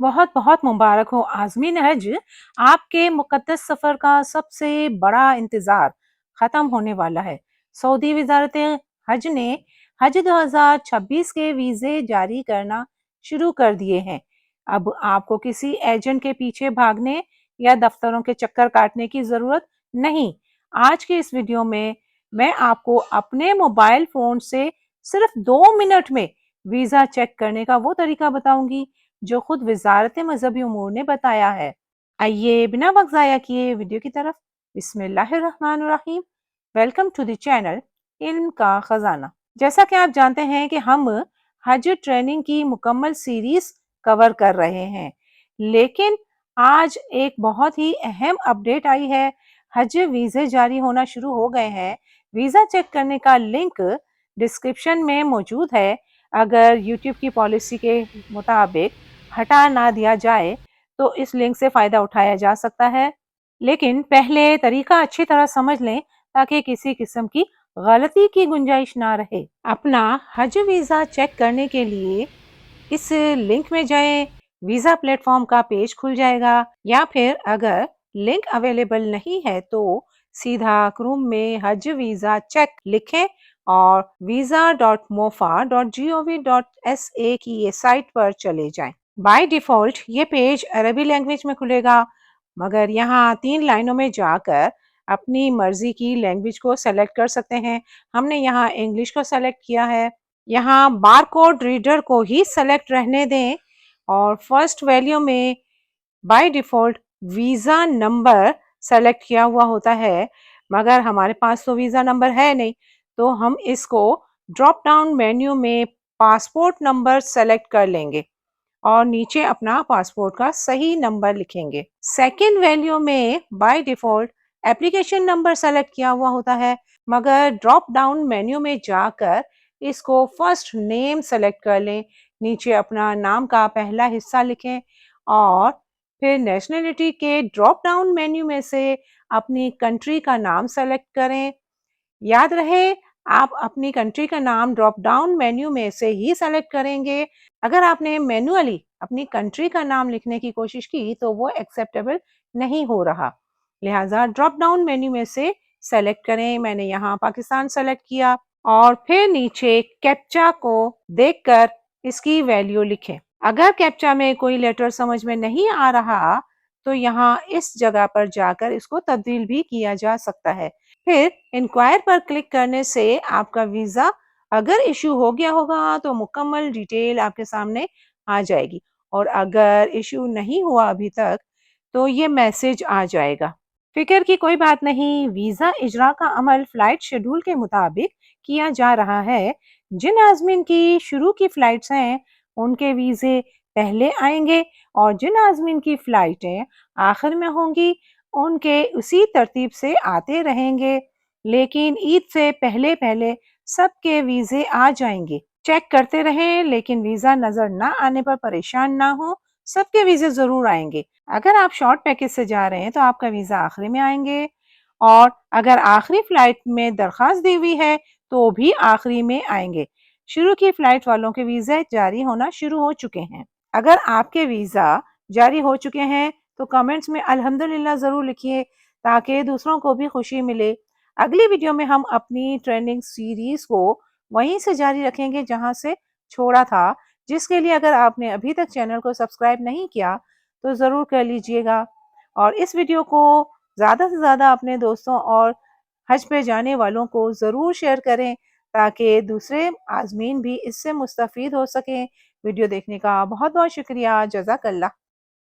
बहुत बहुत मुबारक हो आज़मीन हज। आपके मुक़द्दस सफ़र का सबसे बड़ा इंतज़ार ख़त्म होने वाला है। सऊदी वज़ारत हज ने हज 2026 के वीज़े जारी करना शुरू कर दिए हैं। अब आपको किसी एजेंट के पीछे भागने या दफ्तरों के चक्कर काटने की ज़रूरत नहीं। आज की इस वीडियो में मैं आपको अपने मोबाइल फ़ोन से सिर्फ 2 मिनट में वीज़ा चेक करने का वो तरीका बताऊंगी जो खुद वजारत मजहबी उमूर ने बताया है। आइए बिना वक्त ज़ाया किए वीडियो की तरफ। बिस्मिल्लाहिर्रहमानिर्रहीम। वेलकम टू द चैनल इल्म का खजाना। जैसा कि आप जानते हैं कि हम हज ट्रेनिंग की मुकम्मल सीरीज कवर कर रहे हैं, लेकिन आज एक बहुत ही अहम अपडेट आई है। हज वीज़े जारी होना शुरू हो गए हैं। वीज़ा चेक करने का लिंक डिस्क्रिप्शन में मौजूद है। अगर यूट्यूब की पॉलिसी के मुताबिक हटा ना दिया जाए तो इस लिंक से फ़ायदा उठाया जा सकता है, लेकिन पहले तरीका अच्छी तरह समझ लें ताकि किसी किस्म की गलती की गुंजाइश ना रहे। अपना हज वीज़ा चेक करने के लिए इस लिंक में जाएं। वीज़ा प्लेटफॉर्म का पेज खुल जाएगा, या फिर अगर लिंक अवेलेबल नहीं है तो सीधा क्रोम में हज वीज़ा चेक लिखें और visa.mofa.gov.sa की ये साइट पर चले जाएं। बाय डिफ़ॉल्ट ये पेज अरबी लैंग्वेज में खुलेगा, मगर यहाँ 3 लाइनों में जाकर अपनी मर्जी की लैंग्वेज को सेलेक्ट कर सकते हैं। हमने यहाँ इंग्लिश को सेलेक्ट किया है। यहाँ बारकोड रीडर को ही सेलेक्ट रहने दें और फर्स्ट वैल्यू में by default visa number select किया हुआ होता है, मगर हमारे पास तो वीज़ा नंबर है नहीं, तो हम इसको ड्रॉप डाउन मेन्यू में पासपोर्ट नंबर सेलेक्ट कर लेंगे और नीचे अपना पासपोर्ट का सही नंबर लिखेंगे। सेकंड वैल्यू में by default application number select किया हुआ होता है, मगर ड्रॉप डाउन मेन्यू में जाकर इसको फर्स्ट नेम सेलेक्ट कर लें, नीचे अपना नाम का पहला हिस्सा लिखें और फिर नेशनलिटी के ड्रॉप डाउन मेन्यू में से अपनी कंट्री का नाम सेलेक्ट करें। याद रहे, आप अपनी कंट्री का नाम ड्रॉप डाउन मेन्यू में से ही सेलेक्ट करेंगे। अगर आपने मैन्युअली अपनी कंट्री का नाम लिखने की कोशिश की तो वो एक्सेप्टेबल नहीं हो रहा, लिहाजा ड्रॉप डाउन मेन्यू में से सेलेक्ट करें। मैंने यहाँ पाकिस्तान सेलेक्ट किया और फिर नीचे कैप्चा को देखकर इसकी वैल्यू लिखें। अगर कैप्चा में कोई लेटर समझ में नहीं आ रहा तो यहाँ इस जगह पर जाकर इसको तब्दील भी किया जा सकता है। फिर इंक्वायर पर क्लिक करने से आपका वीज़ा अगर इशू हो गया होगा तो मुकम्मल डिटेल आपके सामने आ जाएगी, और अगर इशू नहीं हुआ अभी तक तो ये मैसेज आ जाएगा। फिक्र की कोई बात नहीं, वीज़ा इजरा का अमल फ़्लाइट शेड्यूल के मुताबिक किया जा रहा है। जिन आज़मीन की शुरू की फ़्लाइट्स हैं उनके वीज़े पहले आएंगे, और जिन आज़मीन की फ़्लाइटें आखिर में होंगी उनके उसी तरतीब से आते रहेंगे, लेकिन ईद से पहले पहले सबके वीज़े आ जाएंगे। चेक करते रहें, लेकिन वीज़ा नज़र ना आने पर परेशान ना हो, सबके वीज़े ज़रूर आएंगे। अगर आप शॉर्ट पैकेज से जा रहे हैं तो आपका वीज़ा आखिरी में आएंगे, और अगर आखिरी फ़्लाइट में दरख्वास्त दी हुई है तो भी आखिरी में आएंगे। शुरू की फ़्लाइट वालों के वीज़े जारी होना शुरू हो चुके हैं। अगर आपके वीज़ा जारी हो चुके हैं तो कमेंट्स में अल्हम्दुलिल्लाह ज़रूर लिखिए ताकि दूसरों को भी खुशी मिले। अगली वीडियो में हम अपनी ट्रेनिंग सीरीज़ को वहीं से जारी रखेंगे जहां से छोड़ा था, जिसके लिए अगर आपने अभी तक चैनल को सब्सक्राइब नहीं किया तो ज़रूर कर लीजिएगा, और इस वीडियो को ज़्यादा से ज़्यादा अपने दोस्तों और हज पे जाने वालों को ज़रूर शेयर करें ताकि दूसरे आज़मीन भी इससे मुस्तफ़ीद हो सकें। वीडियो देखने का बहुत बहुत शुक्रिया। जज़ाकल्लाह।